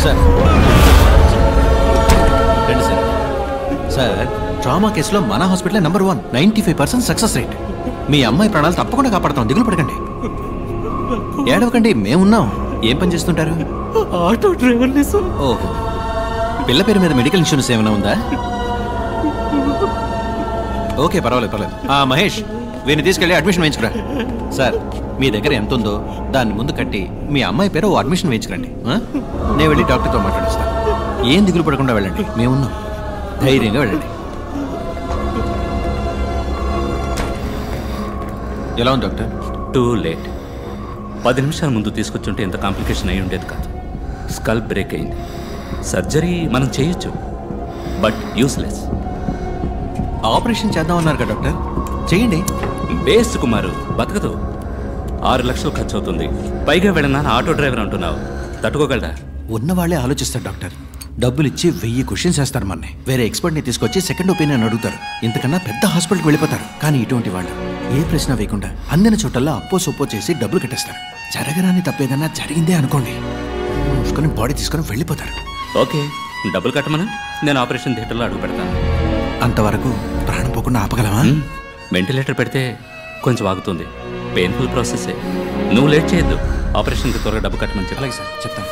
Sir రండి sir. Sir trauma కేసులో మన హాస్పిటల్ నెంబర్ 1, 95% సక్సెస్ రేట్. మీ అమ్మాయి ప్రాణాలు తప్పకుండా కాపాడతాం, దిగులు పడకండి. ఏడవకండి, మేమున్నాం. ఏం పని చేస్తుంటారు? ఆటో డ్రైవర్ని సార్. ఓహో, పిల్ల పేరు మీద మెడికల్ ఇన్సూరెన్స్ ఏమైనా ఉందా? ఓకే, పర్వాలేదు. మహేష్, వీరిని తీసుకెళ్ళి అడ్మిషన్ వేయించుకురా. సార్, మీ దగ్గర ఎంత ఉందో దాన్ని ముందు కట్టి మీ అమ్మాయి పేరు అడ్మిషన్ వేయించుకురండి. నేను వెళ్ళి డాక్టర్తో మాట్లాడేస్తాను. ఏం దిగులు పడకుండా వెళ్ళండి, మేమున్నాం. ధైర్యంగా వెళ్ళండి. ఎలా ఉంది డాక్టర్? Too late. 10 నిమిషాల ముందు తీసుకొచ్చుంటే ఎంత కాంప్లికేషన్ అయి ఉండేది కాదు. స్కల్ బ్రేక్ అయింది. సర్జరీ మనం చేయొచ్చు, బట్ యూస్లెస్. ఆపరేషన్ చేద్దామన్నారు కదా డాక్టర్, చేయండి. బేస్ కుమారు బతకదు. 6 లక్షలు ఖర్చు అవుతుంది. పైగా వెళ్ళనా ఆటో డ్రైవర్ అంటున్నావు, తట్టుకోగలరా? ఉన్నవాళ్లే ఆలోచిస్తారు డాక్టర్. డబ్బులు ఇచ్చి 1000 క్వశ్చన్స్ వేస్తారు. మనని వేరే ఎక్స్పర్ట్ని తీసుకొచ్చి సెకండ్ ఒపీనియన్ అడుగుతారు. ఇంతకన్నా పెద్ద హాస్పిటల్కి వెళ్ళిపోతారు. కానీ ఇటువంటి వాళ్ళు ఏ ప్రశ్న వేయకుండా అందిన చోటల్లో అప్పో సొప్పో చేసి డబ్బులు కట్టేస్తారు. జరగరాని తప్పేదన్నా జరిగిందే అనుకోండి, మూసుకొని బాడీ తీసుకొని వెళ్ళిపోతారు. ఓకే, డబ్బులు కట్టమని నేను ఆపరేషన్ థియేటర్లో అడుగు పెడతాను. అంతవరకు ప్రాణం పోకుండా ఆపగలవా? వెంటిలేటర్ పెడితే కొంచెం ఆగుతుంది. పెయిన్ఫుల్ ప్రాసెసే. నువ్వు లేట్ చేయొద్దు. ఆపరేషన్కి త్వరగా డబ్బు కట్టమని చెప్పాలి. అలాగే సార్, చెప్తాను.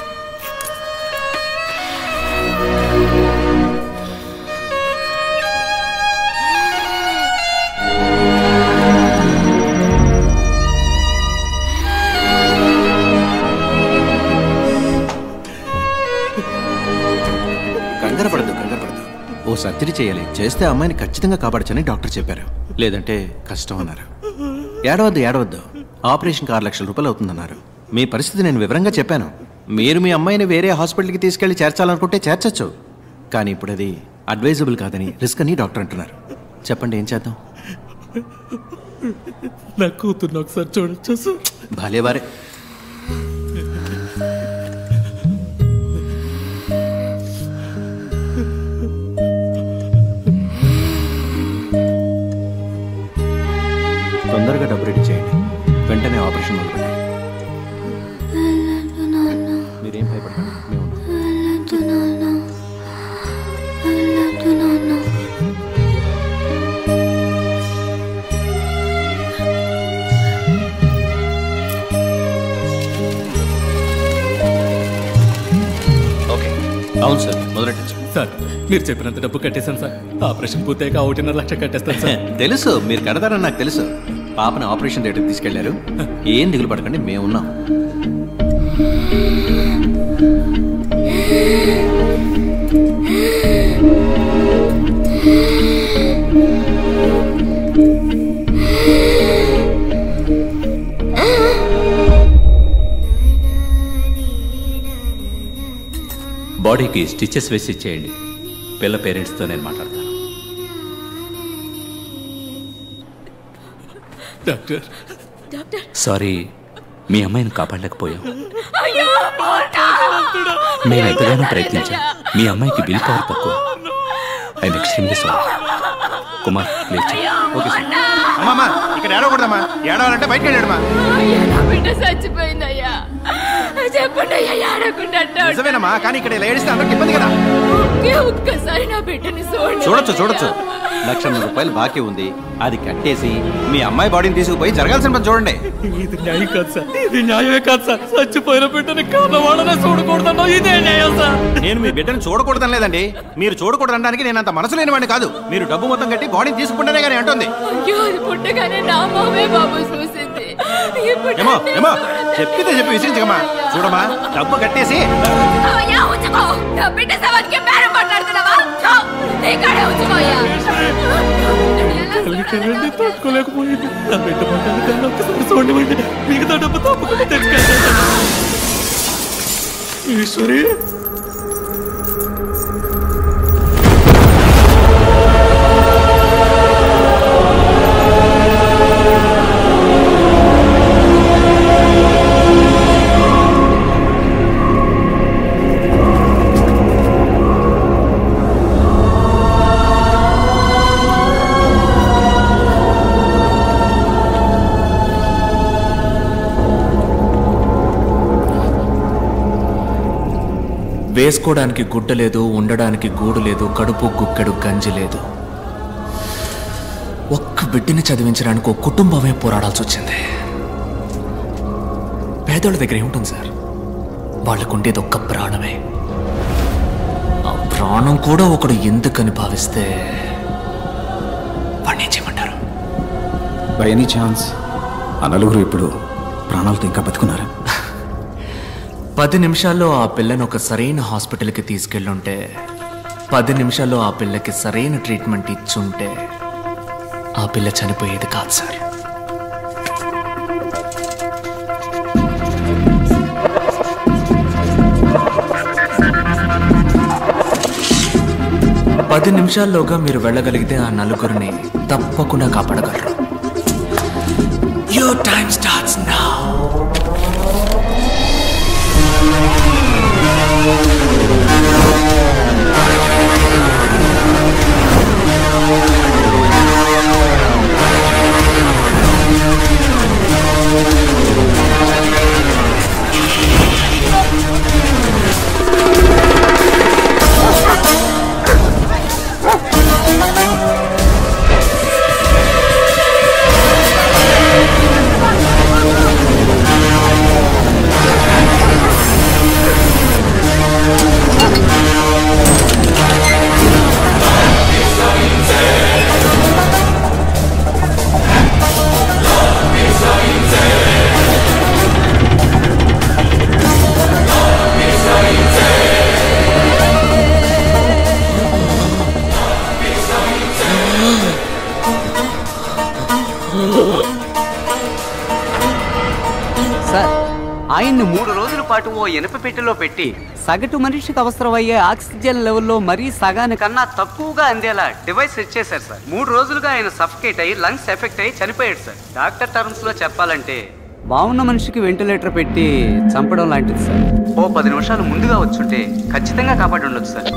కంగారు పడద్దు. ఓ సర్జరీ చేయాలి. చేస్తే అమ్మాయిని ఖచ్చితంగా కాపాడచ్చని డాక్టర్ చెప్పారు. లేదంటే కష్టం అన్నారు. ఏడవద్దు. ఆపరేషన్కి 6 లక్షల రూపాయలు అవుతుందన్నారు. మీ పరిస్థితి నేను వివరంగా చెప్పాను. మీరు మీ అమ్మాయిని వేరే హాస్పిటల్కి తీసుకెళ్లి చేర్చాలనుకుంటే చేర్చచ్చు. కానీ ఇప్పుడు అది అడ్వైజబుల్ కాదని, రిస్క్ అని డాక్టర్ అంటున్నారు. చెప్పండి, ఏం చేద్దాం? నా కూతుర్ని ఒకసారి చూడొచ్చు సార్. భలేవారే. తొందరగా డబ్బు రెడీ చేయండి. వెంటనే ఆపరేషన్ మొదలుపెట్టండి. మీరేం భయపడకండి, మేము ఓకే. అవును సార్, మొదలెట్టచ్చు. సార్, మీరు చెప్పినంత డబ్బు కట్టేశాను సార్. ఆపరేషన్ పూర్తయ్యాక 1.5 లక్ష కట్టేస్తాను సార్. తెలుసు, మీరు కడతారని నాకు తెలుసు. పాపను ఆపరేషన్ థియేటర్కి తీసుకెళ్లారు. ఏం దిగులు పడకండి, మేమున్నాం. బాడీకి స్టిచెస్ వేసి ఇచ్చేయండి. పిల్ల పేరెంట్స్తో నేను మాట్లాడతాను. డాక్టర్, సారీ, మీ అమ్మాయిని కాపాడలేకపోయాం. మేము ఎంతగానో ప్రయత్నించాం. మీ అమ్మాయికి విల్ పవర్ తక్కువ. I'm extremely sorry. Kumar, please. Okay sir. అమ్మా, ఇక్కడ ఏడవకూడదమ్మా. ఏడవాలంటే బయటకు వెళ్ళాడమ్మా. చచ్చిపోయిందయ్యా, చెప్పండి అయ్యా. ఏడకుండా నిజమేనమ్మా, కానీ ఇక్కడ ఇలా ఏడిస్తే అందరికి ఇబ్బంది కదా. ఒక్కసారి నా బిడ్డని చూడొచ్చు. 1,00,000 రూపాయలు బాకీ ఉంది. అది కట్టేసి మీ అమ్మాయి బాడీని తీసుకుపోయి జరగాల్సిన పని చూడండి. ఇది న్యాయం కాదు సార్. ఇది న్యాయమే కాదు సార్. చచ్చిపోయిన బిడ్డని కాదవాళ్ళనే చూడకూడదన్నా ఇదే న్యాయం సార్. నేను మీ బిడ్డను చూడకూడదని లేదండి. మీరు చూడకూడదనడానికి నేను అంత మనసు లేనివాడిని కాదు. మీరు డబ్బు మొత్తం కట్టి బాడీని తీసుకుంటేనే కానీ అంటుంది. పుట్టగానే నా మామే బాబు చూసింది. ఏమో చెప్పితే చెప్పి విసిరించకమ్మా. చూడమ్మా, డబ్బు కట్టేసి తట్టుకోలేకపోయింది. నా బిడ్డ పట్టాలి ఒక్కసారి చూడండి. మిగతా డబ్బు తప్పకుండా తెచ్చుకెళ్తాను. ఈశ్వరి, వేసుకోవడానికి గుడ్డ లేదు, ఉండడానికి గూడు లేదు, కడుపు గుక్కెడు గంజి లేదు. ఒక్క బిడ్డని చదివించడానికి ఒక కుటుంబమే పోరాడాల్సి వచ్చింది. పేదోళ్ళ దగ్గర ఏముంటుంది సార్? వాళ్ళకుండేది ఒక్క ప్రాణమే. ఆ ప్రాణం కూడా ఒకడు ఎందుకని భావిస్తే వాడిని చేయమంటారు? బై ఎనీ ఛాన్స్ ఆ నలుగురు ఇప్పుడు ప్రాణాలతో ఇంకా బతుకున్నారా? 10 నిమిషాల్లో ఆ పిల్లని ఒక సరైన హాస్పిటల్కి తీసుకెళ్ళుంటే, 10 నిమిషాల్లో ఆ పిల్లకి సరైన ట్రీట్మెంట్ ఇచ్చుంటే ఆ పిల్ల చనిపోయేది కాదు సార్. పది నిమిషాల్లోగా మీరు వెళ్ళగలిగితే ఆ నలుగురిని తప్పకుండా కాపాడగలరు. Your time starts now. ఆయన్ని 3 రోజుల పాటు ఓ ఇనుప పెట్టెలో పెట్టి సగటు మనిషికి అవసరమయ్యే ఆక్సిజన్ లెవెల్లో మరీ సగానికన్నా తక్కువగా అందేలా డివైస్ సెట్ చేశారు సార్. 3 రోజులుగా ఆయన సఫకేట్ అయ్యి లంగ్స్ ఎఫెక్ట్ అయ్యి చనిపోయాడు సార్. డాక్టర్ టర్మ్స్ లో చెప్పాలంటే బాగున్న మనిషికి వెంటిలేటర్ పెట్టి చంపడం లాంటిది సార్. ఓ 10 నిమిషాలు ముందుగా వచ్చుంటే ఖచ్చితంగా కాపాడి ఉండొచ్చు సార్.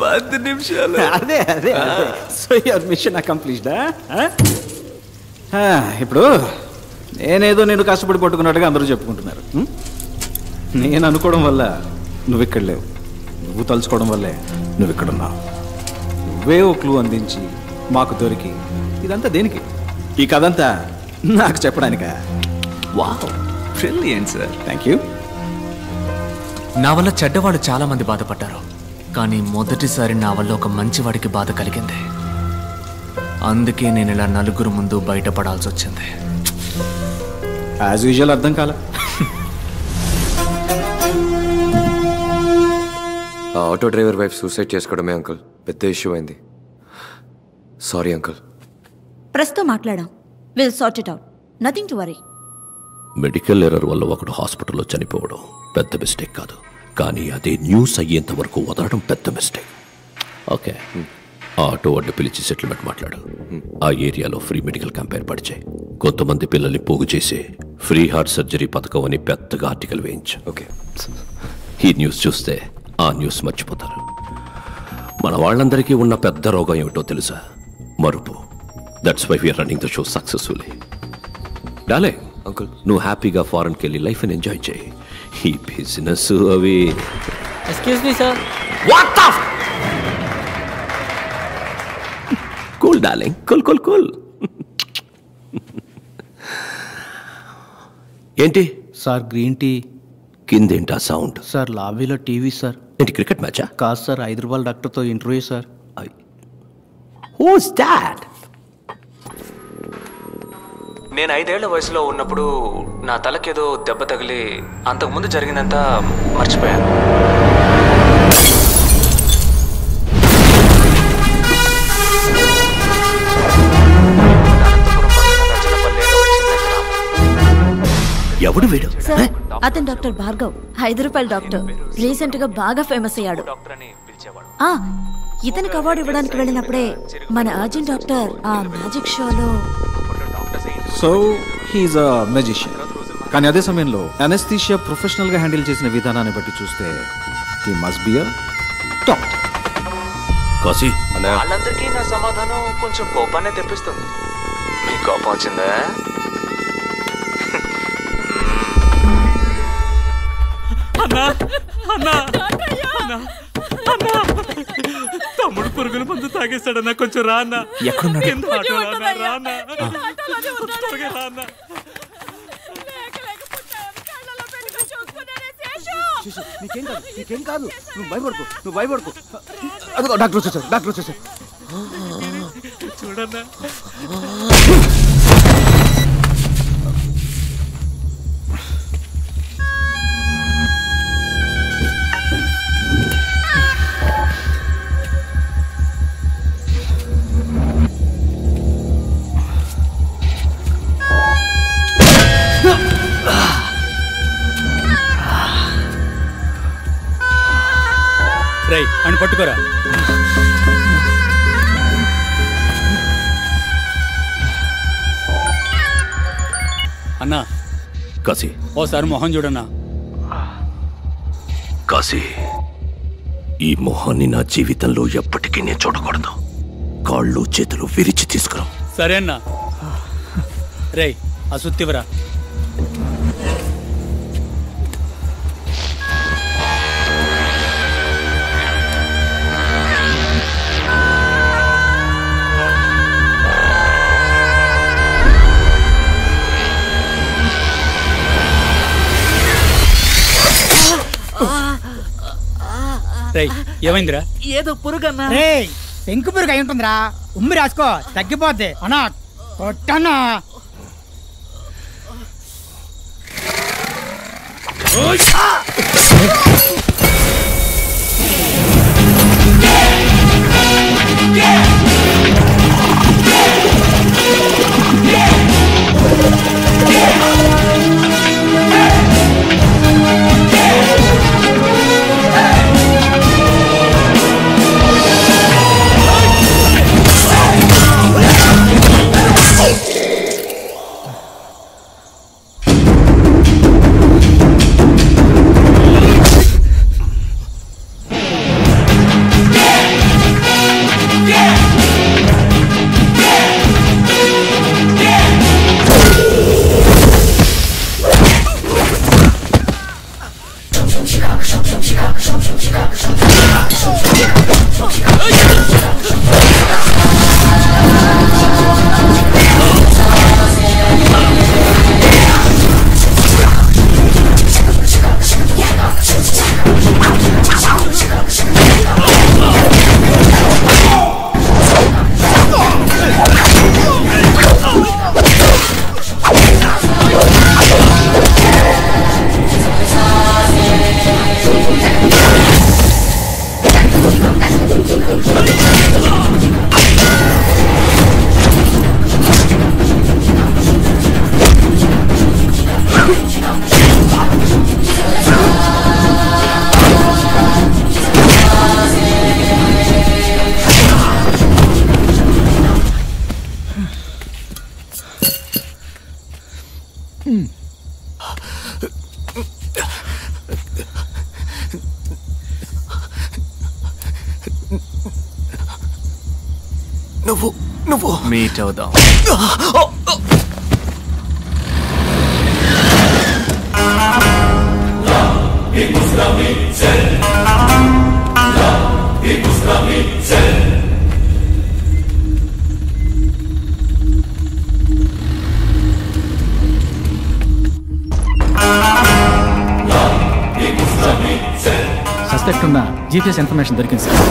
10 నిమిషాలు అదే అదే సో యువర్ మిషన్ అకంప్లీష్డా? ఇప్పుడు నేనేదో నేను కష్టపడి పట్టుకున్నట్టుగా అందరూ చెప్పుకుంటున్నారు. నేను అనుకోవడం వల్ల నువ్వు ఇక్కడ లేవు, నువ్వు తలుచుకోవడం వల్లే నువ్వు ఇక్కడున్నావు. నువ్వే ఓ క్లూ అందించి మాకు దొరికి ఇదంతా దేనికి? ఈ కథంతా నాకు చెప్పడానికా? Wow, brilliant sir. Thank you. నా వల్ల చెడ్డవాళ్ళు చాలా మంది బాధపడ్డారు, కానీ మొదటిసారి నా వల్ల ఒక మంచివాడికి బాధ కలిగింది. అందుకే నేను ఇలా నలుగురు ముందు బయటపడాల్సి వచ్చింది. యాజ్ యూజువల్ అర్థం కాల. ఆ ఆటో డ్రైవర్ వైఫ్ సూసైడ్ చేసుకోవడమే అంకుల్ పెద్ద ఇష్యూ అయింది. Sorry uncle. ప్రెస్తో మాట్లాడాం. Will sort it out. Nothing to worry. Medical error వల్ల ఒకడు హాస్పిటల్లో చనిపోవడం పెద్ద మిస్టేక్ కాదు, కానీ అదే న్యూస్ అయ్యేంత వరకు వదలడం పెద్ద మిస్టేక్. ఓకే, ఆ ఆటో వాడిని పిలిచి సెటిల్మెంట్ మాట్లాడు. ఆ ఏరియాలో ఫ్రీ మెడికల్ క్యాంప్ ఏర్పాటు చేయి. కొంతమంది పిల్లల్ని పోగు చేసి ఫ్రీ హార్ట్ సర్జరీ పథకం అని పెద్దగా ఆర్టికల్ వేయించు. ఓకే. ఈ న్యూస్ చూస్తే ఆ న్యూస్ మర్చిపోతారు. మన వాళ్ళందరికీ ఉన్న పెద్ద రోగం ఏమిటో తెలుసా? మరుపు. That's why we are running the show successfully. Darling, uncle నువ్వు హ్యాపీగా ఫారెన్కి వెళ్ళి లైఫ్ని ఎంజాయ్ చేయి. ఈ బిజినెస్ అవి. Excuse me sir. What the cool darling, cool cool cool. ఏంటి సార్ గ్రీన్ టీ? కిందేంటా సౌండ్? సార్ లాబీలో టీవీ సార్. ఏంటి క్రికెట్ మ్యాచా? కాదు సార్, 5 రూపాయల డాక్టర్తో ఇంటర్వ్యూ సార్. Who's that? నేను 5 ఏళ్ల వయసులో ఉన్నప్పుడు నా తలకేదో దెబ్బ తగిలి అంతకుముందు జరిగిందంతా మర్చిపోయాను. ఎవడు వీడు? సార్, అతను డాక్టర్ భార్గవ్, 5 రూపాయల డాక్టర్. రీసెంట్ గా బాగా ఫేమస్ అయ్యాడు. ఇతనికి అవార్డు ఇవ్వడానికి వెళ్ళినప్పుడే మన అర్జున్ డాక్టర్ ఆ మ్యాజిక్ షోలో. సో హీఈస్ అ మెజిషియన్. కానీ అదే సమయంలో అనెస్థీషియా ప్రొఫెషనల్ గా హ్యాండిల్ చేసిన విధానాన్ని బట్టి చూస్తే he must be a top. Kashi, వాళ్ళందరికీ నా సమాధానం కొంచెం కోపాన్ని తెప్పిస్తుంది. మీ కోపం వచ్చిందా? అన్నా అన్నా అన్నా అన్నా తమ్ముడు పురుగుల మందు తాగేస్తాడన్నా కొంచెం రా అన్నా. ఎక్కడున్నాడు? కింద ఆటోలో అన్నా, రా అన్నా. త్వరగా రా అన్నా. నీకేం కాదు నువ్వు భయపడుకో అదిగో డాక్టర్ వచ్చేసారు చూడన్నా. రేయ్ అని పట్టుకోరా. అన్నా కాశీ ఓసారి మొహం చూడన్నా. కాశీ ఈ మొహాన్ని నా జీవితంలో ఎప్పటికీ నేను చూడకూడదు. కాళ్ళు చేతులు విరిచి తీసుకురా. సరే అన్నా. రేయ్ ఆ సుత్తివరా. ఏమైందిరా? ఏదో పురుగన్నా. పెంకు పురుగు అయి ఉంటుందిరా. ఉమ్మి రాసుకో తగ్గిపోద్ది. అన్నా కొట్టన్నా. నువ్వు మీట్ అవుదాం. సస్పెక్ట్ ఉన్న జీపీఎస్ ఇన్ఫర్మేషన్ దొరికింది సార్.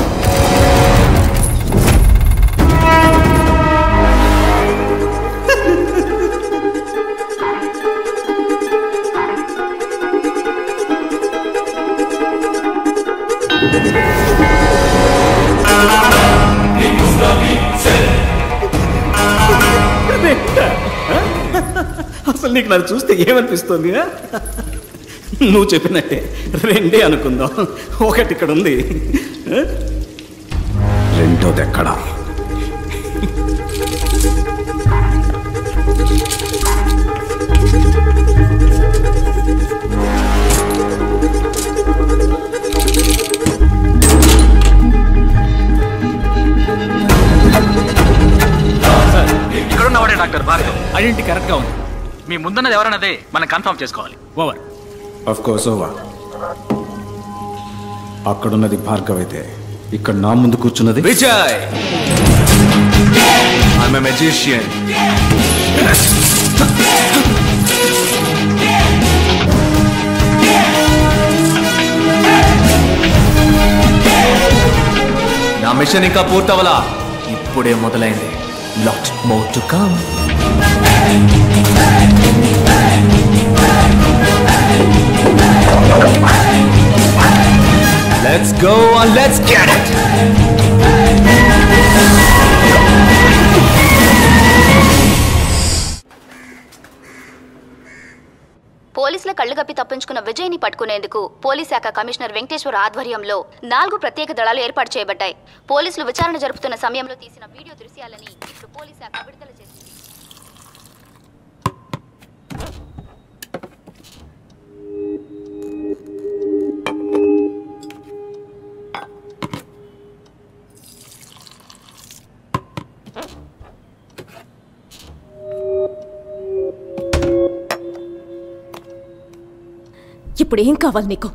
అసలు నీకు నన్ను చూస్తే ఏమనిపిస్తుంది? నువ్వు చెప్పినట్టే రెండే అనుకుందాం. ఒకటి ఇక్కడ ఉంది, రెండోది ఎక్కడా? ఇక్కడ ఉన్నవాడే డాక్టర్ భార్గవ్. ఐడెంటిటీ కరెక్ట్ గా ఉంది. మీ ముందున్నది ఎవరన్నదే మనం కన్ఫర్మ్ చేసుకోవాలి. ఓవర్. Of course over. అక్కడున్నది భార్గవ్ అయితే ఇక్కడ నా ముందు కూర్చున్నది విజయ్. I'm a magician. నా మిషన్ ఇంకా పూర్తవలా, ఇప్పుడే మొదలైంది. Lot more to come. Let's go and let's get it. పోలీసుల కళ్లు కప్పి తప్పించుకున్న విజయ్ని పట్టుకునేందుకు పోలీస్ శాఖ కమిషనర్ వెంకటేశ్వర ఆధ్వర్యంలో 4 ప్రత్యేక దళాలు ఏర్పాటు చేయబడ్డాయి. పోలీసులు విచారణ జరుపుతున్న సమయంలో తీసిన వీడియో దృశ్యాలని ఇప్పుడు పోలీస్ శాఖ విడుదల చేసింది. ఇప్పుడు ఏం కావాలి నీకు?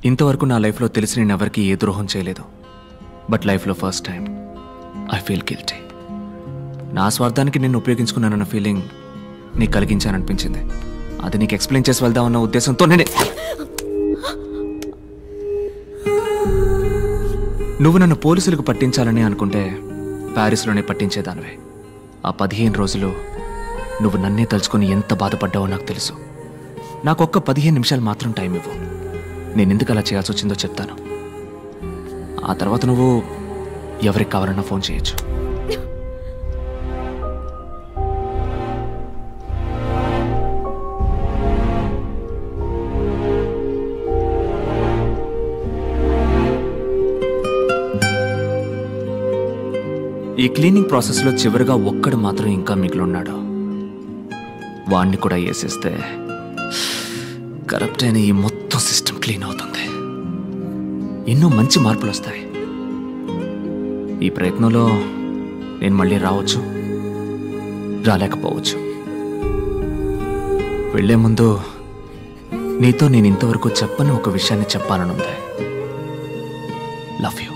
ఇంతవరకు నా లైఫ్లో తెలిసి నేను ఎవరికి ఏ ద్రోహం చేయలేదు. బట్ లైఫ్లో first time I feel guilty. నా స్వార్థానికి నేను ఉపయోగించుకున్నానన్న ఫీలింగ్ నీకు కలిగించాననిపించింది. అది నీకు ఎక్స్ప్లెయిన్ చేసి వెళ్దామన్న ఉద్దేశంతో నువ్వు నన్ను పోలీసులకు పట్టించాలని అనుకుంటే ప్యారిస్లోనే పట్టించేదానివే. ఆ 15 రోజులు నువ్వు నన్నే తలుచుకొని ఎంత బాధపడ్డావో నాకు తెలుసు. నాకొక్క 15 నిమిషాలు మాత్రం టైం ఇవ్వు. నేను ఎందుకు అలా చేయాల్సి వచ్చిందో చెప్తాను. ఆ తర్వాత నువ్వు ఎవరికి కావాలన్నా ఫోన్ చేయొచ్చు. ఈ క్లీనింగ్ ప్రాసెస్లో చివరిగా ఒక్కడు మాత్రం ఇంకా మిగిలిన్నాడు. వాణ్ణి కూడా వేసేస్తే కరప్ట్ అయిన ఈ మొత్తం సిస్టమ్ క్లీన్ అవుతుంది. ఎన్నో మంచి మార్పులు వస్తాయి. ఈ ప్రయత్నంలో నేను మళ్ళీ రావచ్చు, రాలేకపోవచ్చు. వెళ్లే ముందు నీతో నేను ఇంతవరకు చెప్పని ఒక విషయాన్ని చెప్పాలనుంది. Love you.